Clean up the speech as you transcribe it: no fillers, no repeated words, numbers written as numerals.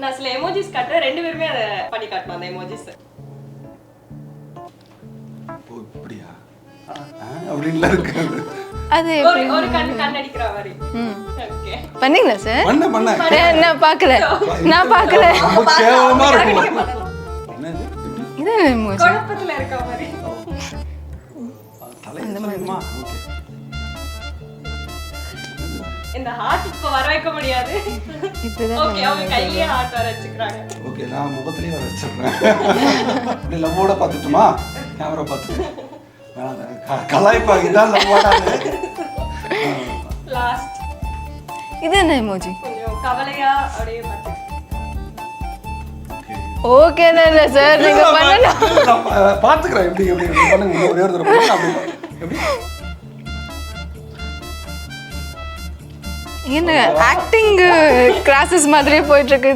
நான் சில எமோஜிஸ் காட்டுறேன், ரெண்டு பேருமே அதை பண்ணி காட்டணும் அந்த எமோஜிஸ். ஓ இப்படியா அப்படின்லாம் இருக்காது. அது ஒரு கண் அடிக்கிற மாதிரி. ஓகே பண்ணீங்களா சார்? பண்ண நான் பார்க்கல. ரொம்ப கேவலமா இருக்கும். என்னது இது எமோஜி. குழப்பத்துல இருக்க மாதிரி. தலையில சொல்லுமா? ஓகே. இந்த ஹார்ட் இப்ப வர வைக்க முடியாது. இப்படிதான் ஓகே அவங்க கையிலே ஹார்ட் வர வச்சுக்கிறாங்க. ஓகே நான் முகத்திலேயே வர வச்சிடுறேன். இப்படி லவ்வோட பார்த்துட்டுமா? கேமரா பார்த்து கலாய்ப்பா இதான் லவ்வோடாது. லாஸ்ட் இது என்ன எமோஜி? கொஞ்சம் கவலையா அப்படியே பார்த்து. ஓகே இல்ல சார் நீங்க பண்ணணும். பார்த்துக்கிறேன் எப்படி எப்படி பண்ணுங்க ஒரே ஒரு தடவை பண்ணுங்க அப்படி எப்படி என்ன ஆக்டிங் கிளாஸஸ் மாதிரியே போயிட்டு இருக்குது.